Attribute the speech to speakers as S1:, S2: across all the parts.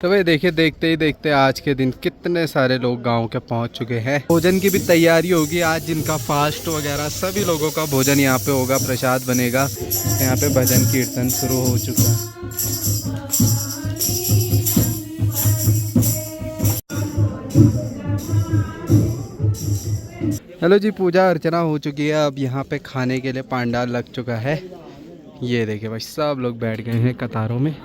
S1: तो भाई देखिए, देखते ही देखते आज के दिन कितने सारे लोग गांव के पहुंच चुके हैं। भोजन की भी तैयारी होगी आज, जिनका फास्ट वगैरह सभी लोगों का भोजन यहाँ पे होगा, प्रसाद बनेगा। यहाँ पे भजन कीर्तन शुरू हो चुका है। हेलो जी, पूजा अर्चना हो चुकी है। अब यहाँ पे खाने के लिए पांडाल लग चुका है। ये देखिए भाई, सब लोग बैठ गए हैं कतारों में।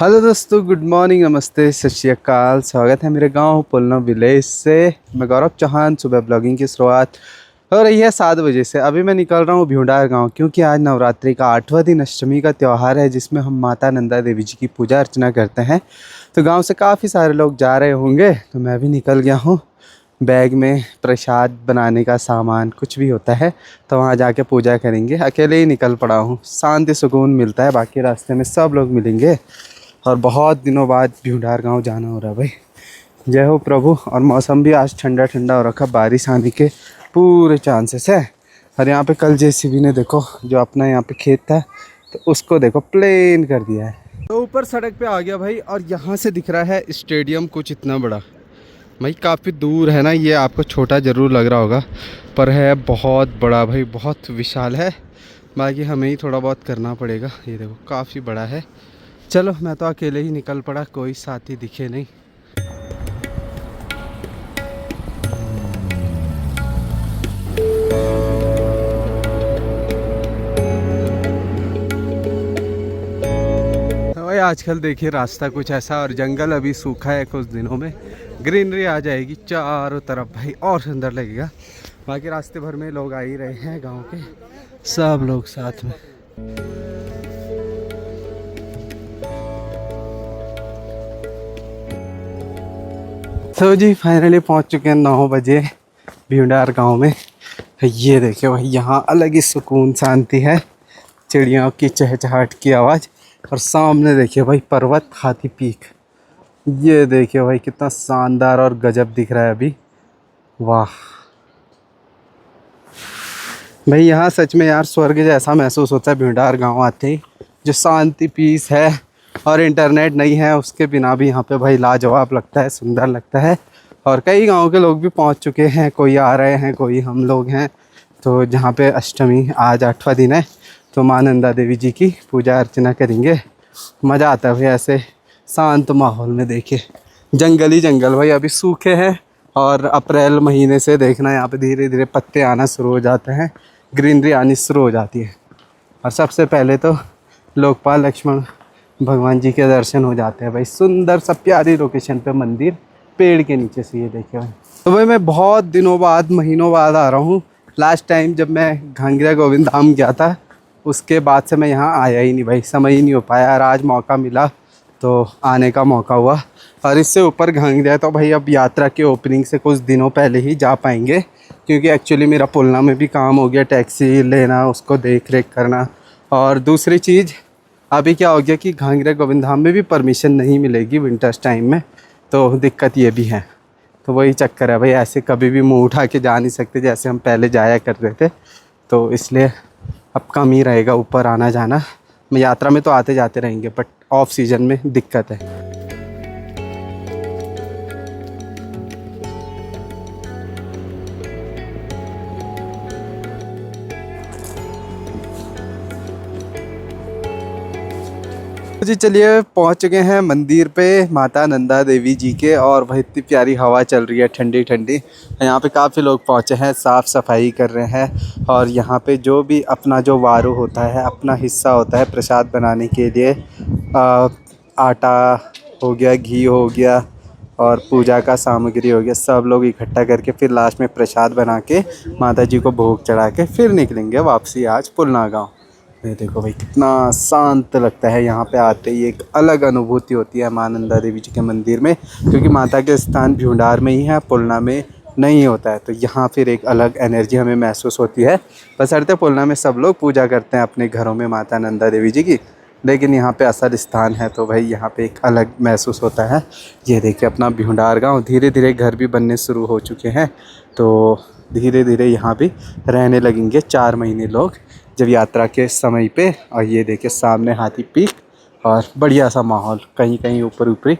S1: हेलो दोस्तों, गुड मॉर्निंग, नमस्ते, सत श्री अकाल। स्वागत है मेरे गांव पुलना विलेज से। मैं गौरव चौहान। सुबह ब्लॉगिंग की शुरुआत हो रही है 7 बजे से। अभी मैं निकल रहा हूँ भ्यूंडार गांव, क्योंकि आज नवरात्रि का 8वां दिन, अष्टमी का त्यौहार है, जिसमें हम माता नंदा देवी जी की पूजा अर्चना करते हैं। तो गाँव से काफ़ी सारे लोग जा रहे होंगे, तो मैं भी निकल गया हूँ। बैग में प्रसाद बनाने का सामान कुछ भी होता है, तो वहाँ जाके पूजा करेंगे। अकेले ही निकल पड़ा हूँ, शांति सुकून मिलता है। बाकी रास्ते में सब लोग मिलेंगे। और बहुत दिनों बाद भ्यूंडार गांव जाना हो रहा है भाई। जय हो प्रभु। और मौसम भी आज ठंडा ठंडा हो रखा, बारिश आने के पूरे चांसेस है। और यहाँ पे कल जेसीबी ने देखो, जो अपना यहाँ पे खेत था, तो उसको देखो प्लेन कर दिया है। तो ऊपर सड़क पे आ गया भाई, और यहाँ से दिख रहा है स्टेडियम कुछ इतना बड़ा। भाई काफ़ी दूर है ना, ये आपको छोटा ज़रूर लग रहा होगा, पर है बहुत बड़ा भाई, बहुत विशाल है। बाकी हमें ही थोड़ा बहुत करना पड़ेगा। ये देखो काफ़ी बड़ा है। चलो, मैं तो अकेले ही निकल पड़ा, कोई साथी दिखे नहीं। तो भाई आजकल देखिए रास्ता कुछ ऐसा, और जंगल अभी सूखा है। कुछ दिनों में ग्रीनरी आ जाएगी चारों तरफ भाई, और सुंदर लगेगा। बाकी रास्ते भर में लोग आ ही रहे हैं, गांव के सब लोग साथ में। तो जी फाइनली पहुंच चुके हैं 9 बजे भ्यूंडार गांव में। ये देखिए भाई, यहाँ अलग ही सुकून शांति है, चिड़ियों की चहचहाट की आवाज़। और सामने देखिए भाई पर्वत, हाथी पीक। ये देखिए भाई कितना शानदार और गजब दिख रहा है अभी। वाह भाई, यहाँ सच में यार स्वर्ग जैसा महसूस होता है भ्यूंडार गांव आते ही। जो शांति पीस है, और इंटरनेट नहीं है, उसके बिना भी यहाँ पे भाई लाजवाब लगता है, सुंदर लगता है। और कई गांव के लोग भी पहुँच चुके हैं, कोई आ रहे हैं, कोई हम लोग हैं। तो जहाँ पे अष्टमी आज 8वां दिन है, तो माँ नंदा देवी जी की पूजा अर्चना करेंगे। मज़ा आता है भाई ऐसे शांत माहौल में। देखिए जंगल ही जंगल भाई, अभी सूखे हैं। और अप्रैल महीने से देखना, यहाँ पे धीरे धीरे पत्ते आना शुरू हो जाते हैं, ग्रीनरी आनी शुरू हो जाती है। और सबसे पहले तो लोकपाल लक्ष्मण भगवान जी के दर्शन हो जाते हैं भाई। सुंदर सा प्यारी लोकेशन पे मंदिर, पेड़ के नीचे से। ये देखिए भाई, तो भाई मैं बहुत दिनों बाद, महीनों बाद आ रहा हूँ। लास्ट टाइम जब मैं घांगरा गोविंद धाम गया था, उसके बाद से मैं यहाँ आया ही नहीं भाई, समय ही नहीं हो पाया। और आज मौका मिला तो आने का मौका हुआ। और इससे ऊपर घांगरा तो भाई अब यात्रा के ओपनिंग से कुछ दिनों पहले ही जा पाएंगे, क्योंकि एक्चुअली मेरा पुलना में भी काम हो गया, टैक्सी लेना, उसको देख रेख करना। और दूसरी चीज़, अभी क्या हो गया कि घांगरा गोविंद धाम में भी परमिशन नहीं मिलेगी विंटर्स टाइम में, तो दिक्कत ये भी है। तो वही चक्कर है भाई, ऐसे कभी भी मुँह उठा के जा नहीं सकते जैसे हम पहले जाया करते थे। तो इसलिए अब कम ही रहेगा ऊपर आना जाना। यात्रा में तो आते जाते रहेंगे, बट ऑफ सीजन में दिक्कत है। जी चलिए, पहुंच चुके हैं मंदिर पे माता नंदा देवी जी के। और भाई इतनी प्यारी हवा चल रही है, ठंडी ठंडी। यहाँ पे काफ़ी लोग पहुँचे हैं, साफ़ सफाई कर रहे हैं। और यहाँ पे जो भी अपना जो वारू होता है, अपना हिस्सा होता है प्रसाद बनाने के लिए, आटा हो गया, घी हो गया, और पूजा का सामग्री हो गया, सब लोग इकट्ठा करके फिर लास्ट में प्रसाद बना के माता जी को भोग चढ़ा के फिर निकलेंगे वापसी आज पुलना गाँव। ये देखो भाई कितना शांत लगता है यहाँ पे आते ही। एक अलग अनुभूति होती है माँ नंदा देवी जी के मंदिर में, क्योंकि माता के स्थान भ्यूंडार में ही है, पुलना में नहीं होता है। तो यहाँ फिर एक अलग एनर्जी हमें महसूस होती है। बशर्ते पुलना में सब लोग पूजा करते हैं अपने घरों में माता नंदा देवी जी की, लेकिन यहाँ पे असल स्थान है, तो भाई यहाँ पे एक अलग महसूस होता है। ये देखिए अपना भ्यूंडार गाँव, धीरे धीरे घर भी बनने शुरू हो चुके हैं। तो धीरे धीरे यहाँ भी रहने लगेंगे 4 महीने लोग, जब यात्रा के समय पे। और ये देखिए सामने हाथी पीक, और बढ़िया सा माहौल, कहीं कहीं ऊपर ऊपरी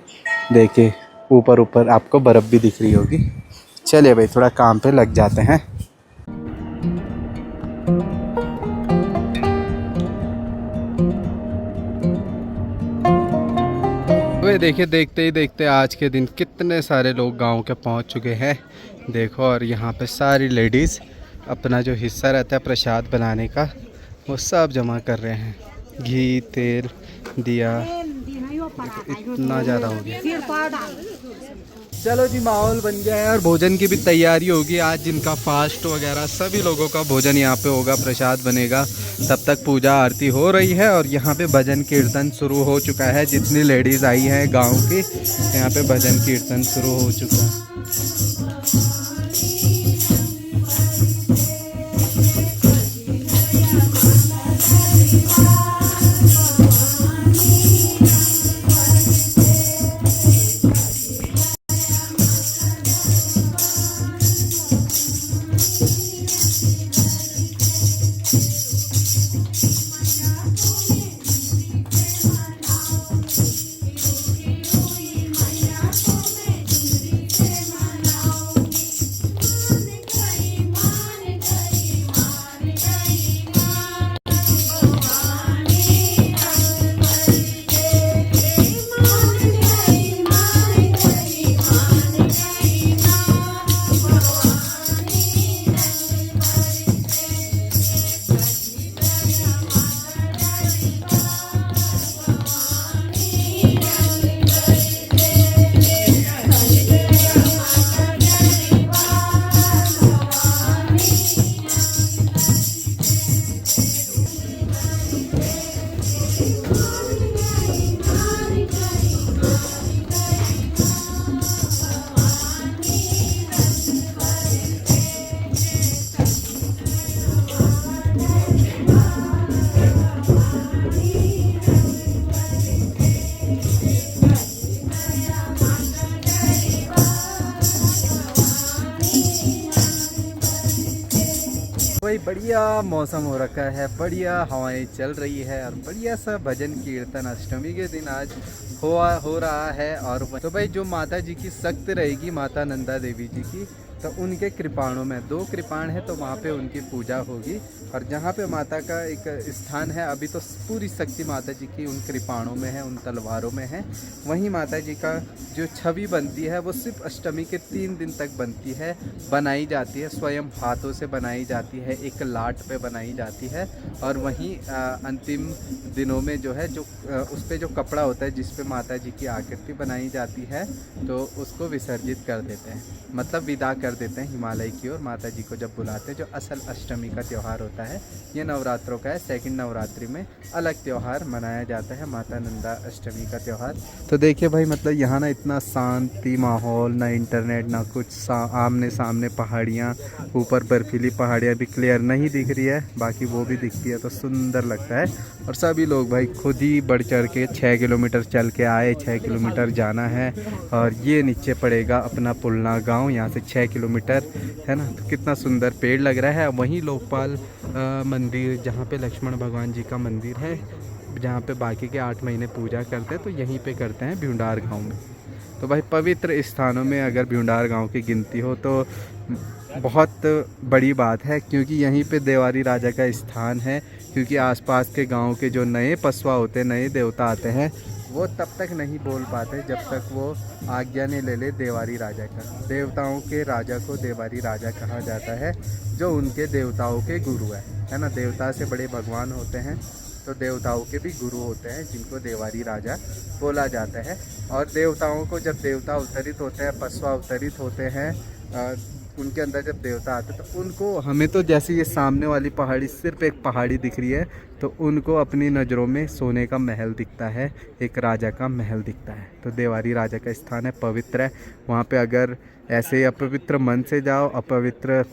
S1: देखे, ऊपर ऊपर आपको बर्फ़ भी दिख रही होगी। चलिए भाई थोड़ा काम पे लग जाते हैं। वे देखिए, देखते ही देखते आज के दिन कितने सारे लोग गांव के पहुंच चुके हैं। देखो, और यहाँ पे सारी लेडीज़ अपना जो हिस्सा रहता है प्रसाद बनाने का वो सब जमा कर रहे हैं। घी, तेल, दिया, इतना ज़्यादा हो गया। चलो जी, माहौल बन गया है और भोजन की भी तैयारी होगी। आज जिनका फास्ट वगैरह सभी लोगों का भोजन यहाँ पे होगा, प्रसाद बनेगा। तब तक पूजा आरती हो रही है और यहाँ पे भजन कीर्तन शुरू हो चुका है। जितनी लेडीज़ आई हैं गांव की, यहाँ पे भजन कीर्तन शुरू हो चुका है। भाई बढ़िया मौसम हो रखा है, बढ़िया हवाएं चल रही है और बढ़िया सा भजन कीर्तन अष्टमी के दिन आज हो रहा है। और तो भाई जो माता जी की सख्त रहेगी, माता नंदा देवी जी की, तो उनके कृपाणों में 2 कृपाण है, तो वहाँ पे उनकी पूजा होगी। और जहाँ पे माता का एक स्थान है, अभी तो पूरी शक्ति माता जी की उन कृपाणों में है, उन तलवारों में है। वहीं माता जी का जो छवि बनती है वो सिर्फ अष्टमी के 3 दिन तक बनती है, बनाई जाती है, स्वयं हाथों से बनाई जाती है, एक लाट पे बनाई जाती है। और वहीं अंतिम दिनों में जो है, जो उस पर जो कपड़ा होता है जिस पे माता जी की आकृति बनाई जाती है, तो उसको विसर्जित कर देते हैं, मतलब विदा कर देते हैं हिमालय की ओर। माता जी को जब बुलाते हैं, जो असल अष्टमी का त्यौहार होता है, ये नवरात्रों का है। सेकंड नवरात्रि में अलग त्यौहार मनाया जाता है, माता नंदा अष्टमी का त्यौहार। तो देखिए भाई, मतलब यहाँ ना इतना शांति माहौल, ना इंटरनेट ना कुछ, आमने सामने पहाड़ियाँ, ऊपर बर्फीली पहाड़ियाँ भी क्लियर नहीं दिख रही है, बाकी वो भी दिखती है तो सुंदर लगता है। और सभी लोग भाई खुद ही बढ़ चढ़ के 6 किलोमीटर चल के आए, 6 किलोमीटर जाना है। और ये नीचे पड़ेगा अपना पुलना गांव, यहाँ से 6 किलोमीटर है ना। तो कितना सुंदर पेड़ लग रहा है। वहीं लोकपाल मंदिर, जहाँ पे लक्ष्मण भगवान जी का मंदिर है, जहाँ पे बाकी के 8 महीने पूजा करते हैं, तो यहीं पे करते हैं भ्यूंडार गांव में। तो भाई पवित्र स्थानों में अगर भ्यूंडार गांव की गिनती हो तो बहुत बड़ी बात है, क्योंकि यहीं पे देवारी राजा का स्थान है। क्योंकि आसपास के गांव के जो नए पसवा होते हैं, नए देवता आते हैं, वो तब तक नहीं बोल पाते जब तक वो आज्ञा नहीं ले ले देवारी राजा का। देवताओं के राजा को देवारी राजा कहा जाता है, जो उनके देवताओं के गुरु है ना। देवता से बड़े भगवान होते हैं, तो देवताओं के भी गुरु होते हैं, जिनको देवारी राजा बोला जाता है। और देवताओं को जब देवता अवतरित होते हैं, पसवा अवतरित होते हैं, उनके अंदर जब देवता आते हैं, तो उनको, हमें तो जैसे ये सामने वाली पहाड़ी सिर्फ एक पहाड़ी दिख रही है, तो उनको अपनी नज़रों में सोने का महल दिखता है, एक राजा का महल दिखता है। तो देवारी राजा का स्थान है, पवित्र है। वहाँ पे अगर ऐसे अपवित्र मन से जाओ, अपवित्र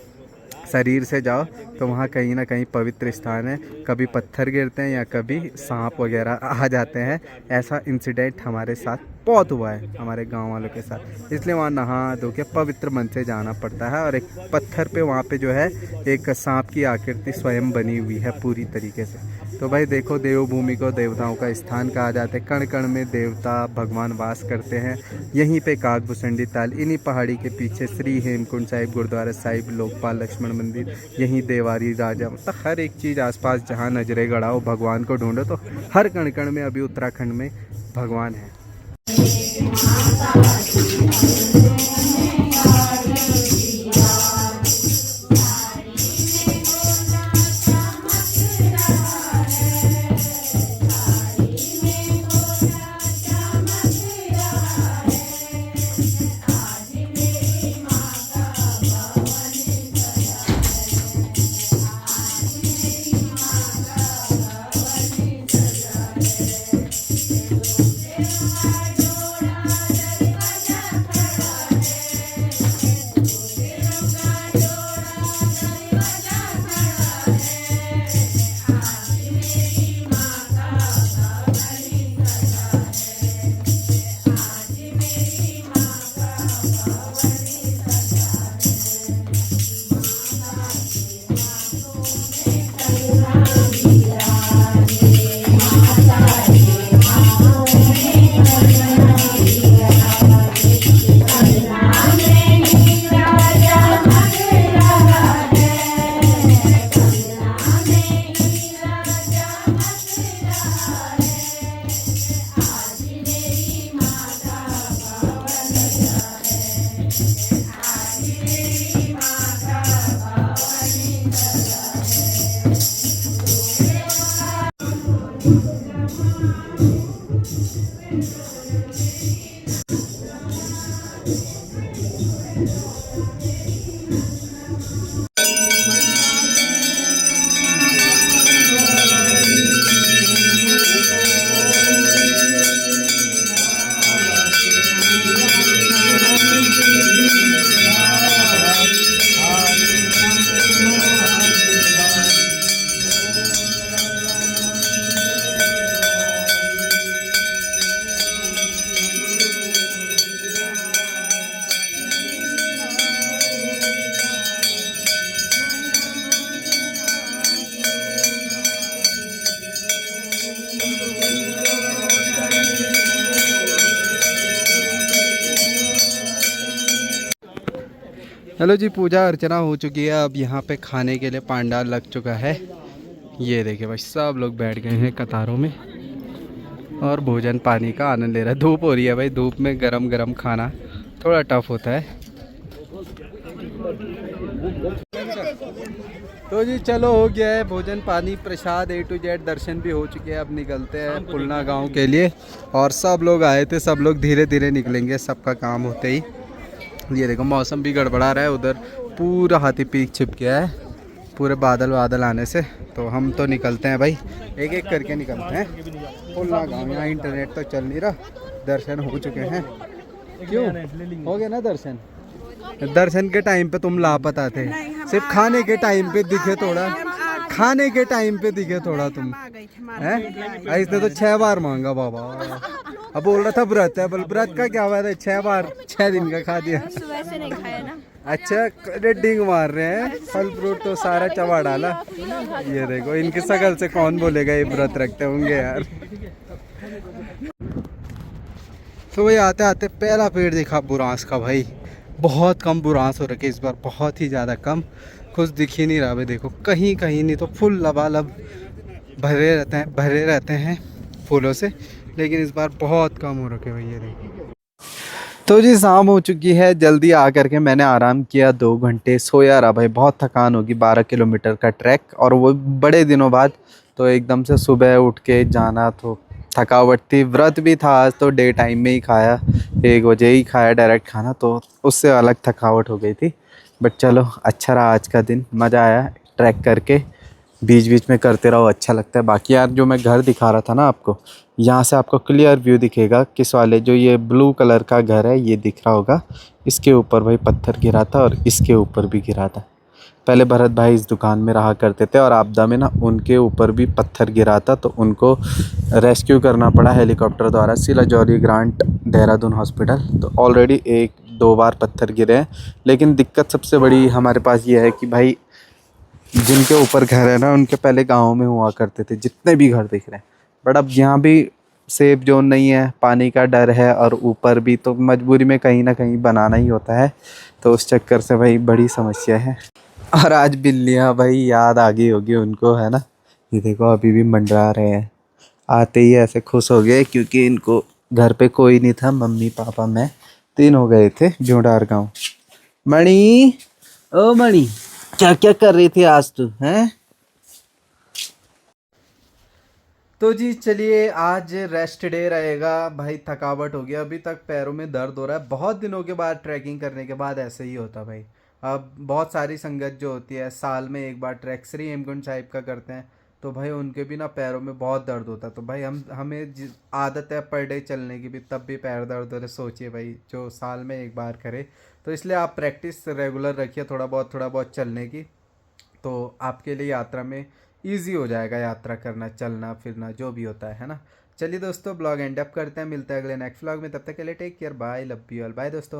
S1: शरीर से जाओ, तो वहाँ कहीं ना कहीं पवित्र स्थान है। कभी पत्थर गिरते हैं या कभी सांप वगैरह आ जाते हैं। ऐसा इंसिडेंट हमारे साथ बहुत हुआ है, हमारे गांव वालों के साथ। इसलिए वहाँ नहा धो के पवित्र मन से जाना पड़ता है। और एक पत्थर पे वहाँ पे जो है एक सांप की आकृति स्वयं बनी हुई है पूरी तरीके से। तो भाई देखो, देवभूमि को देवताओं का स्थान कहा जाता है। कण कण में देवता भगवान वास करते हैं। यहीं पे कागभूषणी ताल, इन्हीं पहाड़ी के पीछे श्री हेमकुंड साहिब गुरुद्वारा साहिब, लोकपाल लक्ष्मण मंदिर, यहीं देवारी राजा, मतलब हर एक चीज़ आसपास जहाँ नजरे गड़ाओ भगवान को ढूंढो तो हर कण कण में अभी उत्तराखंड में भगवान है। चलो जी, पूजा अर्चना हो चुकी है। अब यहाँ पे खाने के लिए पांडाल लग चुका है। ये देखिए भाई, सब लोग बैठ गए हैं कतारों में और भोजन पानी का आनंद ले रहा है। धूप हो रही है भाई, धूप में गरम गरम खाना थोड़ा टफ होता है। तो जी चलो, हो गया है भोजन पानी प्रसाद A to Z, दर्शन भी हो चुके हैं। अब निकलते हैं पुलना गांव के लिए। और सब लोग आए थे, सब लोग धीरे धीरे निकलेंगे, सबका काम होते ही। ये देखो, मौसम भी गड़बड़ा रहा है, उधर पूरा हाथी पीक छिप गया है पूरे बादल वादल आने से। तो हम तो निकलते हैं भाई, एक एक करके निकलते हैं पुलना गाँव। यहाँ इंटरनेट तो चल नहीं रहा। दर्शन हो चुके हैं। क्यों हो गया ना दर्शन? दर्शन के टाइम पे तुम लापता थे, सिर्फ खाने के टाइम पे दिखे थोड़ा, खाने के टाइम पे दिखे थोड़ा तुम हैं। इसने तो 6 बार मांगा बाबा। अब बोल रहा था व्रत है, बोल व्रत का क्या हुआ है? 6 बार 6 दिन का खा दिया।
S2: सुबह से नहीं खाया ना।
S1: अच्छा, डिंग मार रहे हैं, फल फ्रूट तो सारा चबा डाला। ये देखो, इनकी शकल से कौन बोलेगा ये व्रत रखते होंगे यार। तो भाई आते आते पहला पेड़ दिखा बुरांस का। भाई बहुत कम बुरांस हो रखे इस बार, बहुत ही ज़्यादा कम, कुछ दिख ही नहीं रहा। भाई देखो, कहीं कहीं नहीं तो फुल लबालब भरे रहते हैं फूलों से, लेकिन इस बार बहुत कम हो रखे भाई। ये देखो। तो जी शाम हो चुकी है, जल्दी आ करके मैंने आराम किया, 2 घंटे सोया रहा भाई। बहुत थकान होगी, 12 किलोमीटर का ट्रैक और वो बड़े दिनों बाद। तो एकदम से सुबह उठ के जाना तो थकावट थी। व्रत भी था आज, तो डे टाइम में ही खाया, 1 बजे ही खाया डायरेक्ट खाना, तो उससे अलग थकावट हो गई थी। बट चलो, अच्छा रहा आज का दिन, मज़ा आया ट्रैक करके। बीच बीच में करते रहो, अच्छा लगता है। बाकी यार, जो मैं घर दिखा रहा था ना आपको, यहाँ से आपको क्लियर व्यू दिखेगा किस वाले, जो ये ब्लू कलर का घर है ये दिख रहा होगा, इसके ऊपर भाई पत्थर गिरा था और इसके ऊपर भी गिरा था। पहले भरत भाई इस दुकान में रहा करते थे और आपदा में ना उनके ऊपर भी पत्थर गिरा था, तो उनको रेस्क्यू करना पड़ा हेलीकॉप्टर द्वारा, सिलाजौली ग्रांट देहरादून हॉस्पिटल। तो ऑलरेडी 1-2 बार पत्थर गिरे हैं, लेकिन दिक्कत सबसे बड़ी हमारे पास ये है कि भाई जिनके ऊपर घर है ना उनके पहले गाँव में हुआ करते थे जितने भी घर दिख रहे हैं, बट अब यहाँ भी सेफ जोन नहीं है, पानी का डर है और ऊपर भी तो मजबूरी में कहीं ना कहीं बनाना ही होता है। तो उस चक्कर से भाई बड़ी समस्या है। और आज बिल्लियाँ भाई याद आ गई होगी उनको, है ना। ये देखो अभी भी मंडरा रहे हैं, आते ही ऐसे खुश हो गए क्योंकि इनको घर पे कोई नहीं था, मम्मी पापा मैं तीन हो गए थे भ्यूंडार गाँव। मणि, ओ मणि, क्या क्या कर रही थी आज तू हैं? तो जी चलिए आज रेस्ट डे रहेगा भाई, थकावट हो गया, अभी तक पैरों में दर्द हो रहा है, बहुत दिनों के बाद ट्रैकिंग करने के बाद ऐसे ही होता भाई। अब बहुत सारी संगत जो होती है साल में एक बार ट्रैक श्री हेमकुंड साहिब का करते हैं, तो भाई उनके भी ना पैरों में बहुत दर्द होता है। तो भाई हमें आदत है पर डे चलने की भी, तब भी पैर दर्द हो रहे, सोचिए भाई जो साल में एक बार करे। तो इसलिए आप प्रैक्टिस रेगुलर रखिए थोड़ा बहुत चलने की, तो आपके लिए यात्रा में इजी हो जाएगा, यात्रा करना चलना फिरना जो भी होता है ना। चलिए दोस्तों ब्लॉग एंड अप करते हैं, मिलते हैं अगले नेक्स्ट व्लॉग में, तब तक के लिए take care, bye, love you all, bye दोस्तों।